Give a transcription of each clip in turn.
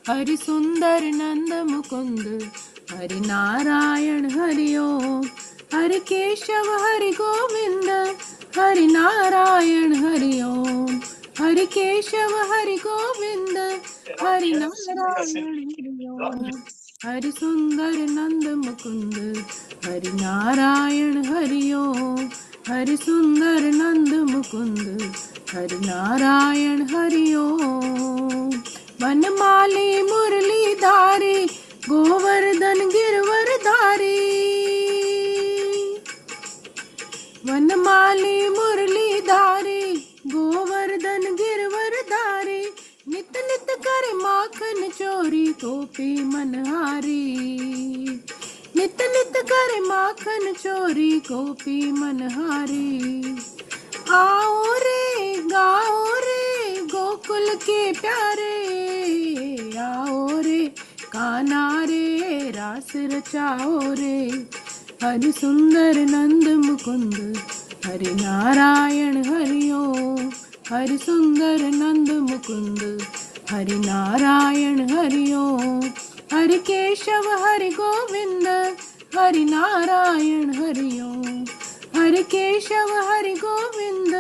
हरि सुंदर नंद मुकुंद, हरि नारायण हरि ओम। हरि केशव हरि गोविंद, हरि नारायण हरि ओम। हरि केशव हरि गोविंद, हरि नारायण हरि ओम। हरि सुंदर नंद मुकुंद, हरि नारायण हरि ओम। हरि सुंदर नंद मुकुंद, हरि नारायण हरि ओम। वनमाली मुरली धारी, गोवर्धन गिरवर धारी। वनमाली मुरली धारी, गोवर्धन गिरवर धारी। नित नित कर माखन चोरी, गोपी मनहारी। नित नित कर माखन चोरी, गोपी मनहारी। आओ रे गाओ रे गोकुल के प्यारे, आओ रे कान्हा रे रास रचाओ रे। हरि सुंदर नंद मुकुंद, हरि नारायण हरि ओम। हरि सुंदर नंद मुकुंद, हरि नारायण हरि ओम। हरि केशव हरि गोविंद, हरि नारायण हरि ओम। हरि केशव हरि गोविंद,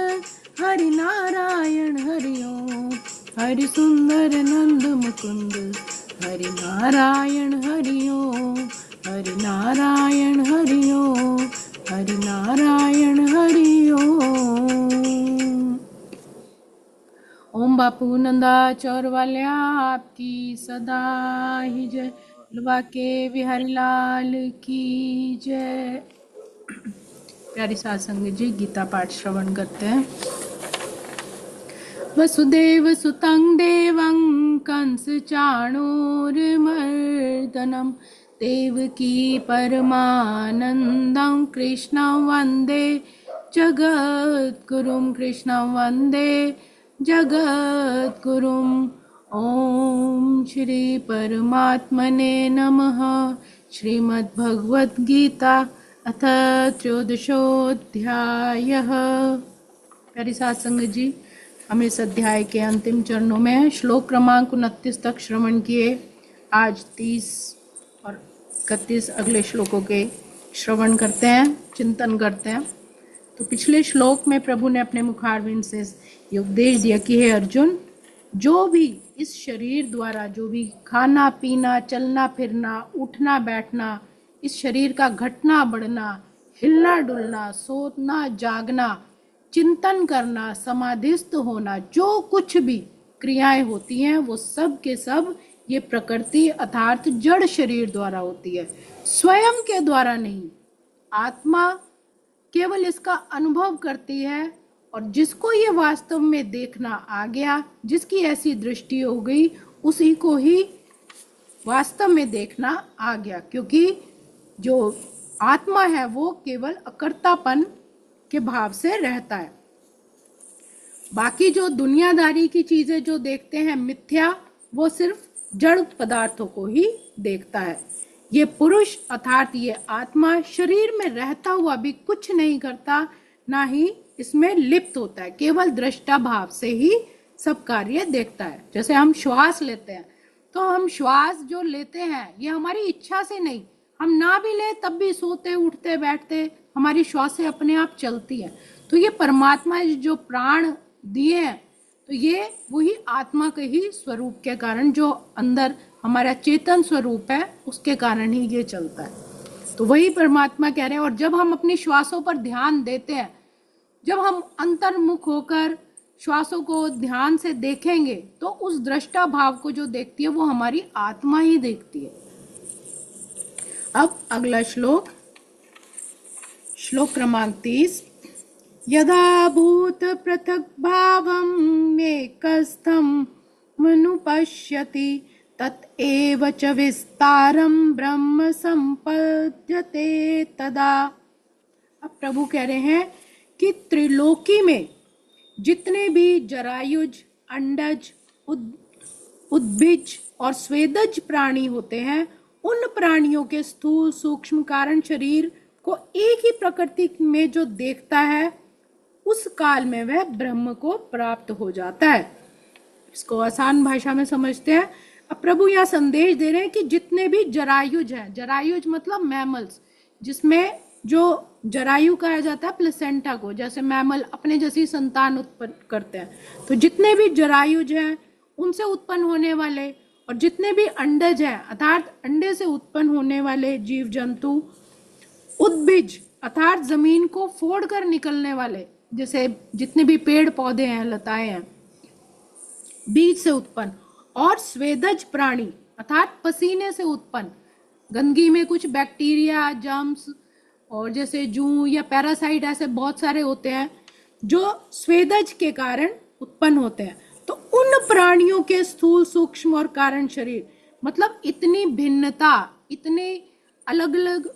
हरि नारायण हरि ओम। हरि सुंदर नंद मुकुंद, हरि नारायण हरि ओम। हरि नारायण हरि ओम। हरि नारायण हरि ओम। ओम बापू नंदाचौर वाल्या आपकी सदा ही जय। लुबा के बिहारी लाल की जय। प्यारी साध संगत जी, गीता पाठ श्रवण करते हैं। वसुदेव सुतं देवं कंस चाणूरमर्दनं, देवकी परमानंदं कृष्णं वंदे जगद्गुरुं। कृष्णं वंदे जगद्गुरुं। ओम श्री परमात्मने नमः। श्रीमद्भगवद गीता अथ त्रयोदशोऽध्यायः। प्यारी साध संगत जी, हम इस अध्याय के अंतिम चरणों में श्लोक क्रमांक 29 तक श्रवण किए। आज 30 और 31 अगले श्लोकों के श्रवण करते हैं, चिंतन करते हैं। तो पिछले श्लोक में प्रभु ने अपने मुखारविंद से ये उपदेश दिया कि हे अर्जुन, जो भी इस शरीर द्वारा जो भी खाना पीना, चलना फिरना, उठना बैठना, इस शरीर का घटना बढ़ना, हिलना डुलना, सोना जागना, चिंतन करना, समाधिस्थ होना, जो कुछ भी क्रियाएं होती हैं वो सब के सब ये प्रकृति अर्थात जड़ शरीर द्वारा होती है, स्वयं के द्वारा नहीं। आत्मा केवल इसका अनुभव करती है, और जिसको ये वास्तव में देखना आ गया, जिसकी ऐसी दृष्टि हो गई, उसी को ही वास्तव में देखना आ गया। क्योंकि जो आत्मा है वो केवल अकर्तापन के भाव से रहता है। बाकी जो दुनियादारी की चीजें जो देखते हैं मिथ्या, वो सिर्फ जड़ पदार्थों को ही देखता है। ये पुरुष अर्थात ये आत्मा शरीर में रहता हुआ भी कुछ नहीं करता, ना ही इसमें लिप्त होता है, केवल दृष्टा भाव से ही सब कार्य देखता है। जैसे हम श्वास लेते हैं, तो हम श्वास जो लेते हैं ये हमारी इच्छा से नहीं, हम ना भी ले तब भी सोते उठते बैठते हमारी श्वासें अपने आप चलती हैं। तो ये परमात्मा जो प्राण दिए हैं, तो ये वही आत्मा के ही स्वरूप के कारण, जो अंदर हमारा चेतन स्वरूप है उसके कारण ही ये चलता है। तो वही परमात्मा कह रहे हैं। और जब हम अपनी श्वासों पर ध्यान देते हैं, जब हम अंतर्मुख होकर श्वासों को ध्यान से देखेंगे, तो उस दृष्टा भाव को जो देखती है वो हमारी आत्मा ही देखती है। अब अगला श्लोक, श्लोक क्रमांक 30। यदा भूत पृथक भावम् एकस्थं मनुपश्यति, तत्एव च विस्तारं ब्रह्म संपद्यते तदा। अब प्रभु कह रहे हैं कि त्रिलोकी में जितने भी जरायुज, अंडज, उद्भिज और स्वेदज प्राणी होते हैं, उन प्राणियों के स्थूल सूक्ष्म कारण शरीर को एक ही प्रकृति में जो देखता है, उस काल में वह ब्रह्म को प्राप्त हो जाता है। इसको आसान भाषा में समझते हैं। अब प्रभु यहाँ संदेश दे रहे हैं कि जितने भी जरायुज हैं, जरायुज मतलब मैमल्स, जिसमें जो जरायु कहा जाता है प्लेसेंटा को, जैसे मैमल अपने जैसी संतान उत्पन्न करते हैं, तो जितने भी जरायुज हैं उनसे उत्पन्न होने वाले, और जितने भी अंडज हैं अर्थात अंडे से उत्पन्न होने वाले जीव जंतु, उद्भिज अर्थात जमीन को फोड़ कर निकलने वाले, जैसे जितने भी पेड़ पौधे हैं, लताएं हैं, बीज से उत्पन्न, और स्वेदज प्राणी अर्थात पसीने से उत्पन्न, गंदगी में कुछ बैक्टीरिया, जर्म्स और जैसे जूं या पैरासाइट ऐसे बहुत सारे होते हैं जो स्वेदज के कारण उत्पन्न होते हैं। तो उन प्राणियों के स्थूल, सूक्ष्म और कारण शरीर, मतलब इतनी भिन्नता, इतने अलग अलग,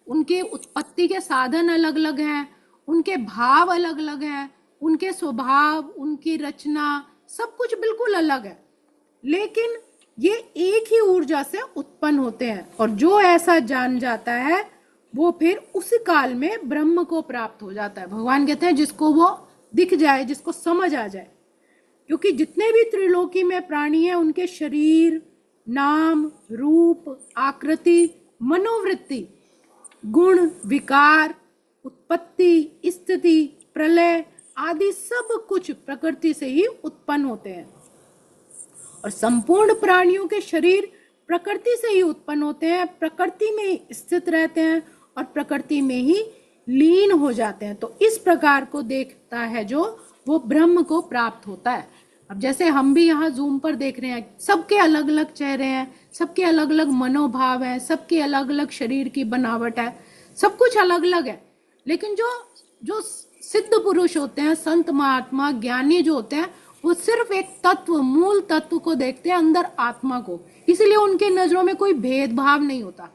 उनके उत्पत्ति के साधन अलग अलग हैं, उनके भाव अलग अलग हैं, उनके स्वभाव, उनकी रचना, सब कुछ बिल्कुल अलग है, लेकिन ये एक ही ऊर्जा से उत्पन्न होते हैं। और जो ऐसा जान जाता है वो फिर उसी काल में ब्रह्म को प्राप्त हो जाता है। भगवान कहते हैं जिसको वो दिख जाए, जिसको समझ आ जाए, क्योंकि जितने भी त्रिलोकी में प्राणी हैं उनके शरीर, नाम, रूप, आकृति, मनोवृत्ति, गुण, विकार, उत्पत्ति, स्थिति, प्रलय आदि सब कुछ प्रकृति से ही उत्पन्न होते हैं। और संपूर्ण प्राणियों के शरीर प्रकृति से ही उत्पन्न होते हैं, प्रकृति में ही स्थित रहते हैं और प्रकृति में ही लीन हो जाते हैं। तो इस प्रकार को देखता है जो, वो ब्रह्म को प्राप्त होता है। अब जैसे हम भी यहाँ जूम पर देख रहे हैं, सबके अलग अलग चेहरे हैं, सबके अलग अलग मनोभाव हैं, सबके अलग अलग शरीर की बनावट है, सब कुछ अलग अलग है, लेकिन जो जो सिद्ध पुरुष होते हैं, संत महात्मा ज्ञानी जो होते हैं, वो सिर्फ एक तत्व, मूल तत्व को देखते हैं, अंदर आत्मा को, इसलिए उनके नजरों में कोई भेदभाव नहीं होता।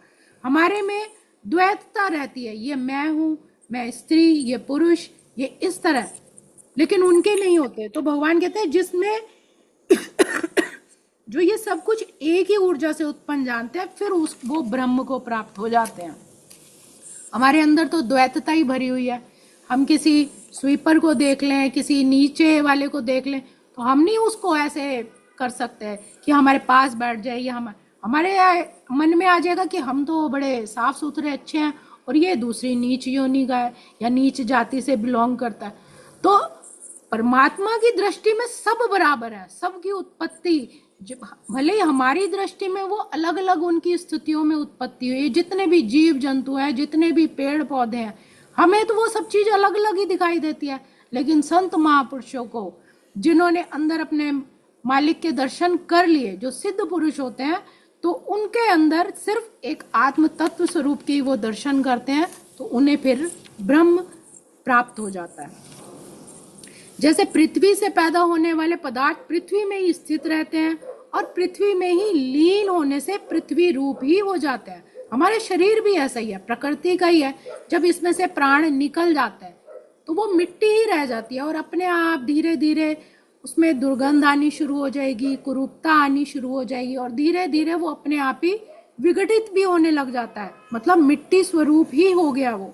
हमारे में द्वैतता रहती है, ये मैं हूं, मैं स्त्री, ये पुरुष, ये इस तरह, लेकिन उनके नहीं होते। तो भगवान कहते हैं जिसमें जो ये सब कुछ एक ही ऊर्जा से उत्पन्न जानते हैं, फिर वो ब्रह्म को प्राप्त हो जाते हैं। हमारे अंदर तो द्वैतता ही भरी हुई है। हम किसी स्वीपर को देख लें, किसी नीचे वाले को देख लें, तो हम नहीं उसको ऐसे कर सकते कि हमारे पास बैठ जाए, या हमारे मन में आ जाएगा कि हम तो बड़े साफ सुथरे अच्छे हैं और ये दूसरी नीच योनि का है या नीच जाति से बिलोंग करता है। तो परमात्मा की दृष्टि में सब बराबर है, सबकी उत्पत्ति, भले ही हमारी दृष्टि में वो अलग अलग उनकी स्थितियों में उत्पत्ति हुई है, जितने भी जीव जंतु हैं, जितने भी पेड़ पौधे हैं, हमें तो वो सब चीज अलग अलग ही दिखाई देती है। लेकिन संत महापुरुषों को, जिन्होंने अंदर अपने मालिक के दर्शन कर लिए, जो सिद्ध पुरुष होते हैं, तो उनके अंदर सिर्फ एक आत्म तत्व स्वरूप की वो दर्शन करते हैं, तो उन्हें फिर ब्रह्म प्राप्त हो जाता है। जैसे पृथ्वी से पैदा होने वाले पदार्थ पृथ्वी में ही स्थित रहते हैं और पृथ्वी में ही लीन होने से पृथ्वी रूप ही हो जाते हैं। हमारे शरीर भी ऐसा ही है, प्रकृति का ही है। जब इसमें से प्राण निकल जाता है तो वो मिट्टी ही रह जाती है और अपने आप धीरे धीरे उसमें दुर्गंध आनी शुरू हो जाएगी, कुरूपता आनी शुरू हो जाएगी और धीरे धीरे वो अपने आप ही विघटित भी होने लग जाता है, मतलब मिट्टी स्वरूप ही हो गया वो।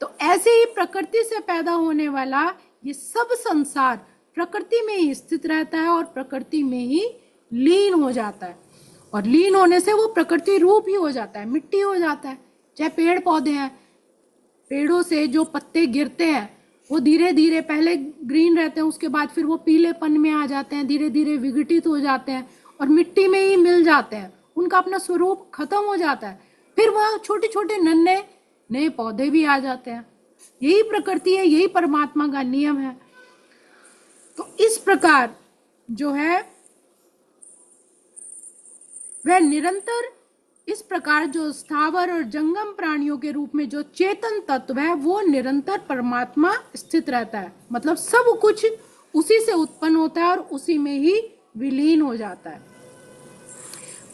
तो ऐसे ही प्रकृति से पैदा होने वाला ये सब संसार प्रकृति में ही स्थित रहता है और प्रकृति में ही लीन हो जाता है, और लीन होने से वो प्रकृति रूप ही हो जाता है, मिट्टी हो जाता है। चाहे पेड़ पौधे हैं, पेड़ों से जो पत्ते गिरते हैं वो धीरे धीरे पहले ग्रीन रहते हैं, उसके बाद फिर वो पीलेपन में आ जाते हैं, धीरे धीरे विघटित हो जाते हैं और मिट्टी में ही मिल जाते हैं, उनका अपना स्वरूप खत्म हो जाता है। फिर वहाँ छोटे छोटे नन्हे नए पौधे भी आ जाते हैं। यही प्रकृति है, यही परमात्मा का नियम है। तो इस प्रकार जो है वह निरंतर, इस प्रकार जो स्थावर और जंगम प्राणियों के रूप में जो चेतन तत्व है वो निरंतर परमात्मा स्थित रहता है, मतलब सब कुछ उसी से उत्पन्न होता है और उसी में ही विलीन हो जाता है।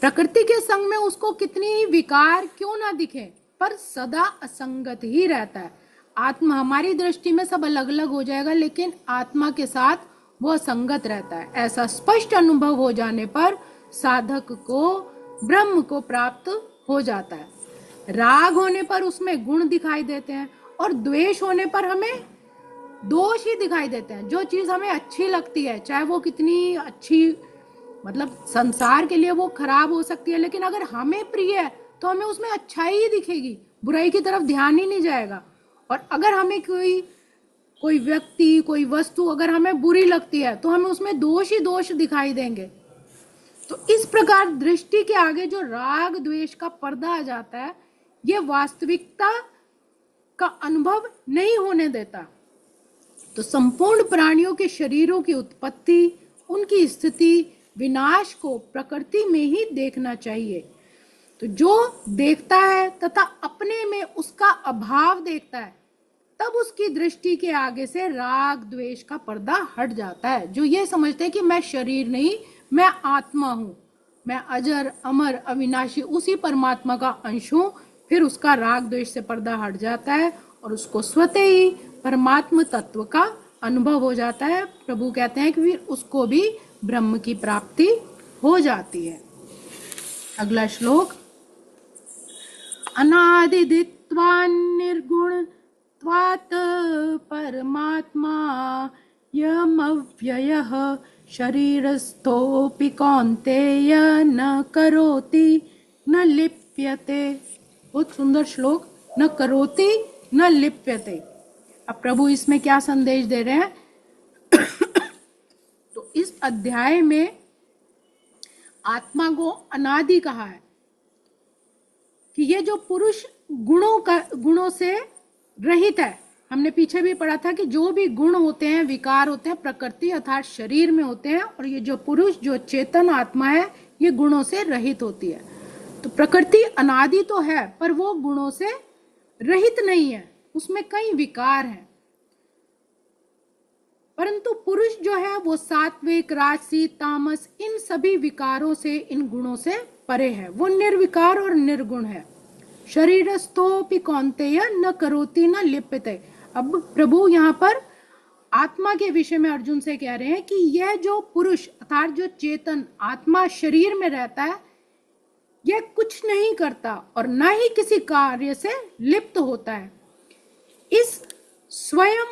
प्रकृति के संग में उसको कितनी विकार क्यों ना दिखे, पर सदा असंगत ही रहता है। आत्मा, हमारी दृष्टि में सब अलग अलग हो जाएगा, लेकिन आत्मा के साथ वो असंगत रहता है। ऐसा स्पष्ट अनुभव हो जाने पर साधक को ब्रह्म को प्राप्त हो जाता है। राग होने पर उसमें गुण दिखाई देते हैं और द्वेष होने पर हमें दोष ही दिखाई देते हैं। जो चीज हमें अच्छी लगती है, चाहे वो कितनी अच्छी मतलब संसार के लिए वो खराब हो सकती है, लेकिन अगर हमें प्रिय है तो हमें उसमें अच्छाई ही दिखेगी, बुराई की तरफ ध्यान ही नहीं जाएगा। और अगर हमें कोई कोई व्यक्ति, कोई वस्तु अगर हमें बुरी लगती है तो हमें उसमें दोष ही दोष दिखाई देंगे। तो इस प्रकार दृष्टि के आगे जो राग द्वेष का पर्दा आ जाता है, ये वास्तविकता का अनुभव नहीं होने देता। तो संपूर्ण प्राणियों के शरीरों की उत्पत्ति, उनकी स्थिति, विनाश को प्रकृति में ही देखना चाहिए। तो जो देखता है तथा अपने में उसका अभाव देखता है, तब उसकी दृष्टि के आगे से राग द्वेष का पर्दा हट जाता है। जो ये समझते हैं कि मैं शरीर नहीं, मैं आत्मा हूं, मैं अजर अमर अविनाशी उसी परमात्मा का अंश हूं, फिर उसका राग द्वेष से पर्दा हट जाता है और उसको स्वतः ही परमात्म तत्व का अनुभव हो जाता है। प्रभु कहते हैं कि फिर उसको भी ब्रह्म की प्राप्ति हो जाती है। अगला श्लोक, अनादिदित्वा निर्गुणत्वात् परमात्मा यमव्ययः शरीरस्थोऽपि कौन्तेय न करोति न लिप्यते। बहुत सुंदर श्लोक, न करोति न लिप्यते। अब प्रभु इसमें क्या संदेश दे रहे हैं? तो इस अध्याय में आत्मा को अनादि कहा है कि ये जो पुरुष गुणों से रहित है। हमने पीछे भी पढ़ा था कि जो भी गुण होते हैं, विकार होते हैं, प्रकृति अर्थात शरीर में होते हैं, और ये जो पुरुष, जो चेतन आत्मा है, ये गुणों से रहित होती है। तो प्रकृति अनादि तो है, पर वो गुणों से रहित नहीं है, उसमें कई विकार हैं। परंतु पुरुष जो है वो सात्विक, राजसी, तामस, इन सभी विकारों से, इन गुणों से परे है, वो निर्विकार और निर्गुण है। शरीरस्थोपि कौन्तेय न करोति न लिप्यते। अब प्रभु यहाँ पर आत्मा के विषय में अर्जुन से कह रहे हैं कि यह जो पुरुष अर्थात जो चेतन आत्मा शरीर में रहता है, यह कुछ नहीं करता और न ही किसी कार्य से लिप्त होता है। इस स्वयं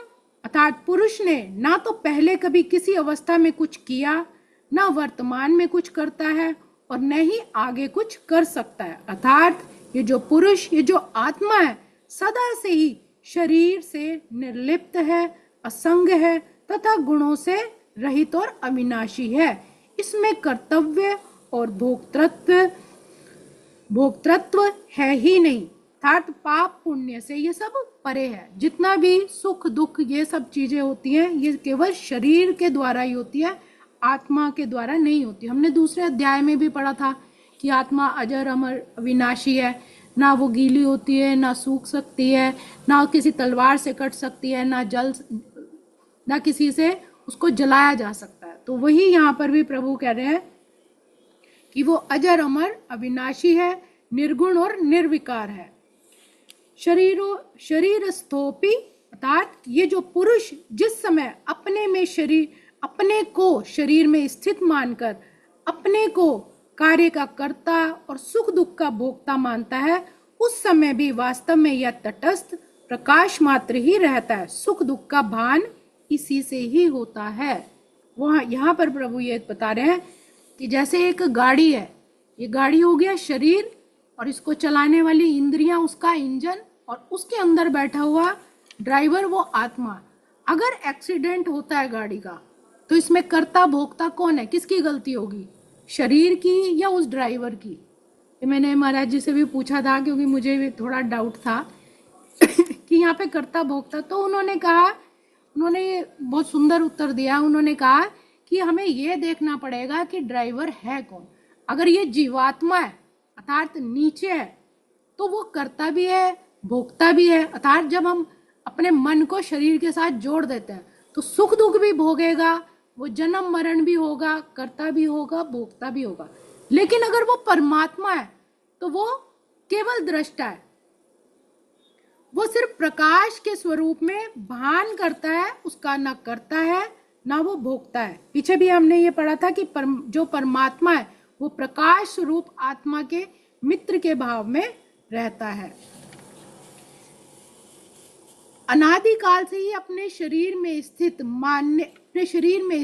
अर्थात पुरुष ने ना तो पहले कभी किसी अवस्था में कुछ किया, ना वर्तमान में कुछ करता है, और न ही आगे कुछ कर सकता है। अर्थात ये जो पुरुष, ये जो आत्मा है, सदा से ही शरीर से निर्लिप्त है, असंग है तथा गुणों से रहित और अविनाशी है। इसमें कर्तव्य और भोक्तृत्व है ही नहीं, अर्थात पाप पुण्य से ये सब परे है। जितना भी सुख दुख ये सब चीजें होती हैं, ये केवल शरीर के द्वारा ही होती है, आत्मा के द्वारा नहीं होती। हमने दूसरे अध्याय में भी पढ़ा था कि आत्मा अजर अमर अविनाशी है, ना वो गीली होती है, ना सूख सकती है, ना किसी तलवार से कट सकती है, ना किसी से उसको जलाया जा सकता है। तो वही यहाँ पर भी प्रभु कह रहे हैं कि वो अजर अमर अविनाशी है, निर्गुण और निर्विकार है। शरीरस्थोपि अर्थात ये जो पुरुष जिस समय अपने को शरीर में स्थित मानकर अपने को कार्य का कर्ता और सुख दुख का भोक्ता मानता है, उस समय भी वास्तव में यह तटस्थ प्रकाश मात्र ही रहता है। सुख दुख का भान इसी से ही होता है। वहाँ यहाँ पर प्रभु ये बता रहे हैं कि जैसे एक गाड़ी है, ये गाड़ी हो गया शरीर, और इसको चलाने वाली इंद्रियां उसका इंजन, और उसके अंदर बैठा हुआ ड्राइवर वो आत्मा। अगर एक्सीडेंट होता है गाड़ी का, तो इसमें कर्ता भोक्ता कौन है? किसकी गलती होगी? शरीर की या उस ड्राइवर की? ये मैंने महाराज जी से भी पूछा था, क्योंकि मुझे भी थोड़ा डाउट था कि यहाँ पे कर्ता भोक्ता। तो उन्होंने बहुत सुंदर उत्तर दिया। उन्होंने कहा कि हमें ये देखना पड़ेगा कि ड्राइवर है कौन। अगर ये जीवात्मा है अर्थात नीचे है, तो वो कर्ता भी है भोक्ता भी है। अर्थात जब हम अपने मन को शरीर के साथ जोड़ देते हैं, तो सुख दुख भी भोगेगा, वो जन्म मरण भी होगा, कर्ता भी होगा, भोक्ता भी होगा। लेकिन अगर वो परमात्मा है, तो वो केवल दृष्टा है, वो सिर्फ प्रकाश के स्वरूप में भान करता है, उसका ना करता है ना वो भोगता है। पीछे भी हमने ये पढ़ा था कि जो परमात्मा है वो प्रकाश स्वरूप आत्मा के मित्र के भाव में रहता है। अनादि काल से ही अपने शरीर में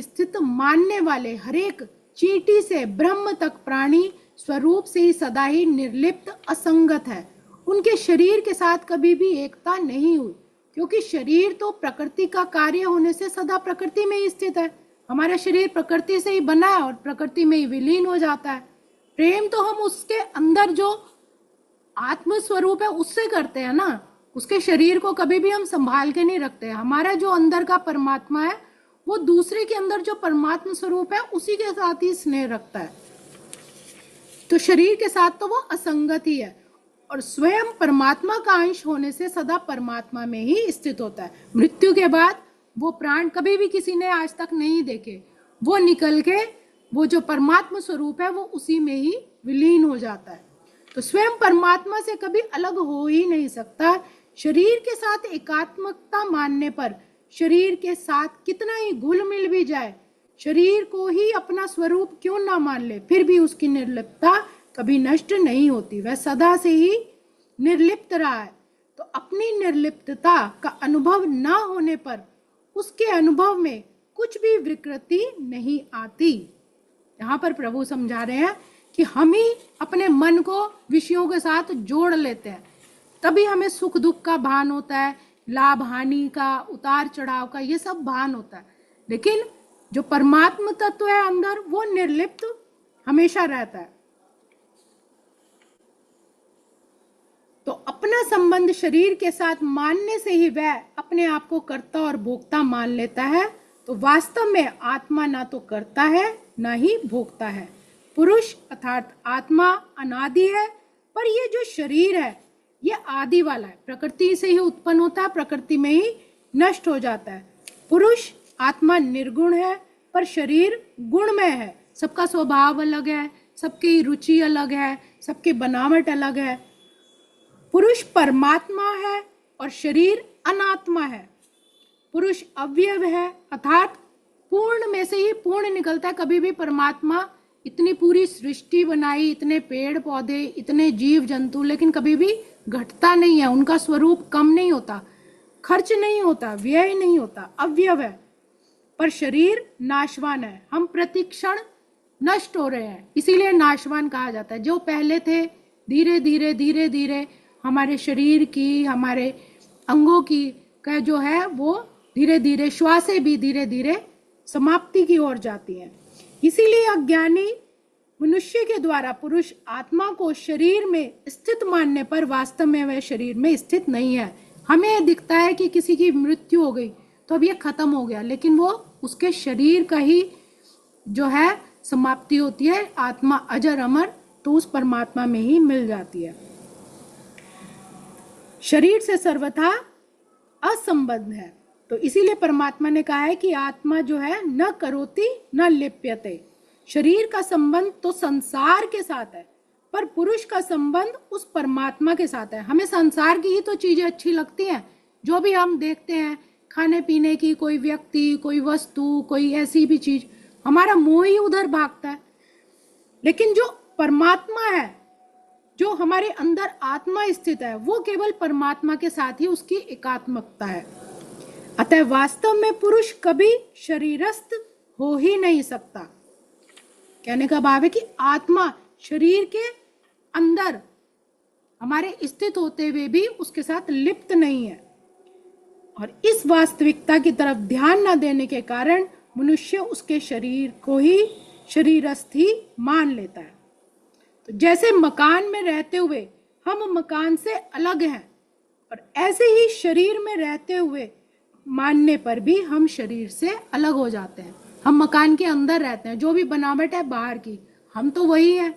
स्थित मानने वाले हरेक चींटी से ब्रह्म तक प्राणी स्वरूप से ही सदा ही निर्लिप्त असंगत है। उनके शरीर के साथ कभी भी एकता नहीं हुई, क्योंकि शरीर तो प्रकृति का कार्य होने से सदा प्रकृति में ही स्थित है। हमारा शरीर प्रकृति से ही बना है और प्रकृति में ही विलीन हो जाता है। प्रेम तो हम उसके अंदर जो आत्म स्वरूप है उससे करते हैं ना, उसके शरीर को कभी भी हम संभाल के नहीं रखते। हमारा जो अंदर का परमात्मा है वो दूसरे के अंदर जो परमात्मा स्वरूप है उसी के साथ ही स्नेह रखता है। तो शरीर के साथ तो वो असंगत ही है और स्वयं परमात्मा का अंश होने से सदा परमात्मा में ही स्थित होता है। मृत्यु के बाद वो प्राण कभी भी किसी ने आज तक नहीं देखे, वो निकल के वो जो परमात्मा स्वरूप है वो उसी में ही विलीन हो जाता है। तो स्वयं परमात्मा से कभी अलग हो ही नहीं सकता। शरीर के साथ एकात्मकता मानने पर शरीर के साथ कितना ही घुल मिल भी जाए, शरीर को ही अपना स्वरूप क्यों ना मान ले, फिर भी उसकी निर्लिप्तता कभी नष्ट नहीं होती। वह सदा से ही निर्लिप्त रहा है। तो अपनी निर्लिप्तता का अनुभव ना होने पर उसके अनुभव में कुछ भी विकृति नहीं आती। यहाँ पर प्रभु समझा रहे हैं कि हम ही अपने मन को विषयों के साथ जोड़ लेते हैं, तभी हमें सुख दुख का भान होता है, लाभ हानि का, उतार चढ़ाव का, ये सब भान होता है। लेकिन जो परमात्मा तत्व है अंदर वो निर्लिप्त हमेशा रहता है। तो अपना संबंध शरीर के साथ मानने से ही वह अपने आप को कर्ता और भोक्ता मान लेता है। तो वास्तव में आत्मा ना तो करता है ना ही भोगता है। पुरुष अर्थात आत्मा अनादि है, पर ये जो शरीर है ये आदि वाला है, प्रकृति से ही उत्पन्न होता है, प्रकृति में ही नष्ट हो जाता है। पुरुष आत्मा निर्गुण है, पर शरीर गुणमय है। सबका स्वभाव अलग है, सबकी रुचि अलग है, सबकी बनावट अलग है। पुरुष परमात्मा है और शरीर अनात्मा है। पुरुष अव्यय है अर्थात पूर्ण में से ही पूर्ण निकलता है। कभी भी परमात्मा इतनी पूरी सृष्टि बनाई, इतने पेड़ पौधे, इतने जीव जंतु, लेकिन कभी भी घटता नहीं है। उनका स्वरूप कम नहीं होता, खर्च नहीं होता, व्यय नहीं होता, अव्यय है। पर शरीर नाशवान है, हम प्रतिक्षण नष्ट हो रहे हैं, इसीलिए नाशवान कहा जाता है। जो पहले थे धीरे धीरे धीरे धीरे हमारे शरीर की, हमारे अंगों की का जो है वो धीरे धीरे, श्वासें भी धीरे धीरे समाप्ति की ओर जाती हैं। इसीलिए अज्ञानी मनुष्य के द्वारा पुरुष आत्मा को शरीर में स्थित मानने पर वास्तव में वह शरीर में स्थित नहीं है। हमें दिखता है कि किसी की मृत्यु हो गई तो अब ये खत्म हो गया, लेकिन वो उसके शरीर का ही जो है समाप्ति होती है। आत्मा अजर अमर तो उस परमात्मा में ही मिल जाती है। शरीर से सर्वथा असंबद्ध है। तो इसीलिए परमात्मा ने कहा है कि आत्मा जो है न करोति न लिप्यते। शरीर का संबंध तो संसार के साथ है, पर पुरुष का संबंध उस परमात्मा के साथ है। हमें संसार की ही तो चीजें अच्छी लगती हैं, जो भी हम देखते हैं, खाने पीने की, कोई व्यक्ति, कोई वस्तु, कोई ऐसी भी चीज, हमारा मोह ही उधर भागता है। लेकिन जो परमात्मा है, जो हमारे अंदर आत्मा स्थित है, वो केवल परमात्मा के साथ ही उसकी एकात्मकता है। अतः वास्तव में पुरुष कभी शरीरस्थ हो ही नहीं सकता। कहने का भाव है कि आत्मा शरीर के अंदर हमारे स्थित होते हुए भी उसके साथ लिप्त नहीं है। और इस वास्तविकता की तरफ ध्यान न देने के कारण मनुष्य उसके शरीर को ही शरीरस्थ ही मान लेता है। तो जैसे मकान में रहते हुए हम मकान से अलग हैं, और ऐसे ही शरीर में रहते हुए मानने पर भी हम शरीर से अलग हो जाते हैं। हम मकान के अंदर रहते हैं, जो भी बनावट है बाहर की, हम तो वही है।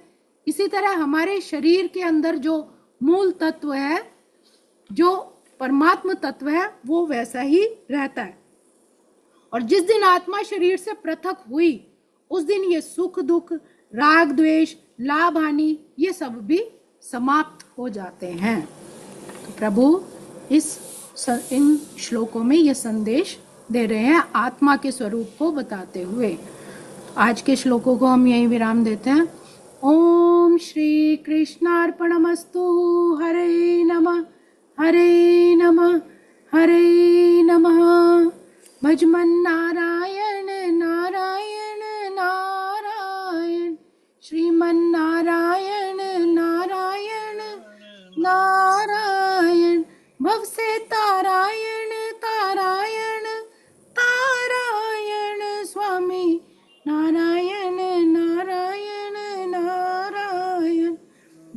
इसी तरह हमारे शरीर के अंदर जो मूल तत्व है, जो परमात्मा तत्व है, वो वैसा ही रहता है। और जिस दिन आत्मा शरीर से पृथक हुई, उस दिन ये सुख दुख, राग द्वेष, लाभ हानि, ये सब भी समाप्त हो जाते हैं। तो प्रभु इन श्लोकों में ये संदेश दे रहे हैं आत्मा के स्वरूप को बताते हुए। आज के श्लोकों को हम यहीं विराम देते हैं। ओम श्री कृष्णार्पणमस्तु। हरे नमः, हरे नमः, हरे नमः। भजमन नारायण नारायण नारायण।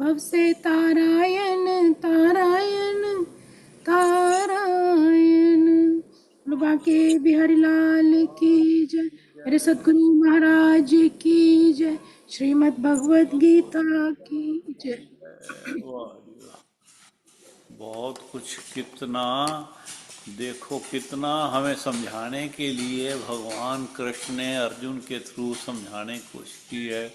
भव से तारायण तारायण तारायण। बोलो बांके बिहारी लाल की जय। मेरे सद्गुरु महाराज की जय। श्रीमद् भगवत गीता की जय। वाह जी वाह। बहुत कुछ, कितना देखो, कितना हमें समझाने के लिए भगवान कृष्ण ने अर्जुन के थ्रू समझाने की कोशिश की है।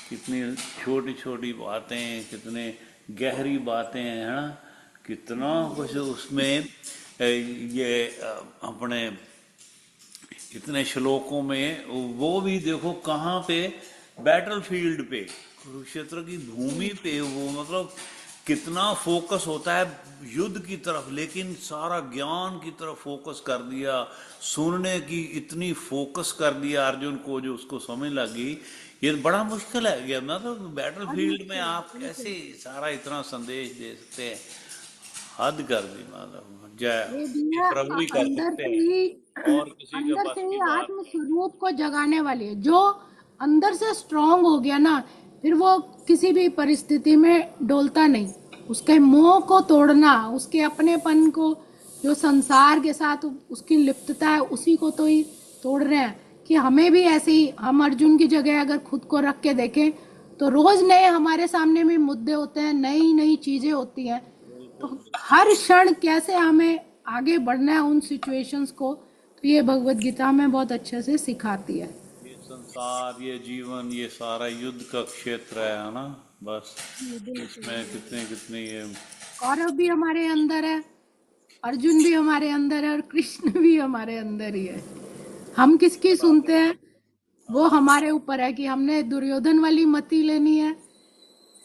कितनी छोटी छोटी बातें, कितने गहरी बातें हैं, है ना। कितना कुछ उसमें ये अपने इतने श्लोकों में, वो भी देखो कहाँ पे, बैटल फील्ड पे, कुरुक्षेत्र की भूमि पे, वो मतलब कितना फोकस होता है युद्ध की तरफ, लेकिन सारा ज्ञान की तरफ फोकस कर दिया। सुनने की इतनी फोकस कर दिया अर्जुन को, जो उसको समझ लगी। ये बड़ा मुश्किल है ये, मतलब बैटल बहुत फील्ड में मुश्किल है, आप बिल्कुल। कैसे सारा इतना संदेश दे सकते हैं। हद कर दी, मतलब जय ये हो। ये दिया प्रभु ही कर अंदर सकते से हैं, ही और किसी के अंदर से बस ही की बात आत्म नहीं। स्वरूप को जगाने वाली है। जो अंदर से स्ट्रांग हो गया ना, फिर वो किसी भी परिस्थिति में डोलता नहीं। उसके मोह को तोड़ना, उसके अपनेपन को, जो संसार के साथ उसकी लिप्तता है, उसी को तो ही तोड़ रहे हैं। कि हमें भी ऐसे ही, हम अर्जुन की जगह अगर खुद को रख के देखें, तो रोज नए हमारे सामने भी मुद्दे होते हैं, नई नई चीजें होती हैं। तो बिल्कुल। हर क्षण कैसे हमें आगे बढ़ना है उन सिचुएशंस को, तो ये भगवत गीता हमें बहुत अच्छे से सिखाती है। ये संसार, ये जीवन, ये सारा युद्ध का क्षेत्र है ना। बस जी बिल्कुल इसमें बिल्कुल। कितने कितने ये। कौरव भी हमारे अंदर है, अर्जुन भी हमारे अंदर है, और कृष्ण भी हमारे अंदर ही है। हम किसकी सुनते हैं, वो हाँ, हमारे ऊपर है कि हमने दुर्योधन वाली मति लेनी है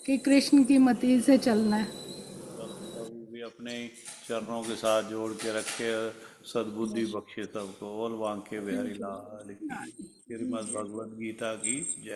कि कृष्ण की मति से चलना है। बस प्रभु भी अपने चरणों के साथ जोड़ के रखे, सद्बुद्धि बख्शे सबको। और बांके बिहारी लाल की, श्रीमद् भगवद गीता की जय।